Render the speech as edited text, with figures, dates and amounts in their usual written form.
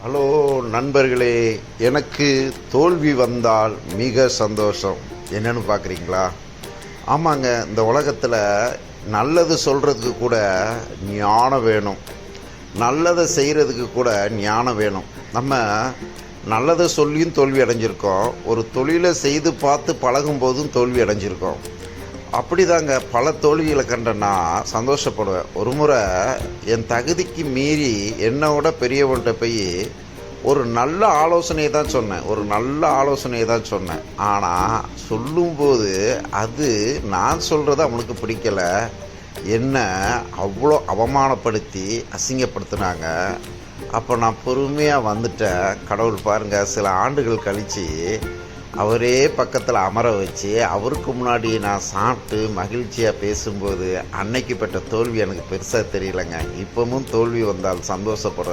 Hello நண்பர்களே, எனக்கு தோல்வி வந்தால் மிக சந்தோஷம். என்னன்னு பார்க்குறீங்களா? ஆமாங்க, இந்த உலகத்தில் நல்லது சொல்கிறதுக்கு கூட ஞானம் வேணும், நல்லதை செய்கிறதுக்கு கூட ஞானம் வேணும். நம்ம நல்லதை சொல்லியும் தோல்வி அடைஞ்சிருக்கோம், ஒரு தொழிலை செய்து பார்த்து பழகும்போதும் தோல்வி அடைஞ்சிருக்கோம். அப்படிதாங்க பல தோல்விகளை கண்டேன்னா சந்தோஷப்படுவேன். ஒரு முறை என் தகுதிக்கு மீறி என்னோட பெரியவன்கிட்ட போய் ஒரு நல்ல ஆலோசனையை தான் சொன்னேன். ஆனால் சொல்லும்போது அது நான் சொல்கிறது அவனுக்கு பிடிக்கலை. என்ன அவ்வளோ அவமானப்படுத்தி அசிங்கப்படுத்தினாங்க. அப்போ நான் பொறுமையாக வந்துட்டேன். கடவுள் பாருங்கள், சில ஆண்டுகள் கழித்து அவரே பக்கத்தில் அமர வச்சு அவருக்கு முன்னாடி நான் சாப்பிட்டு மகிழ்ச்சியாக பேசும்போது அன்னைக்கு பெற்ற தோல்வி எனக்கு பெருசாக தெரியலைங்க. இப்போவும் தோல்வி வந்தால் சந்தோஷப்படுறேன்.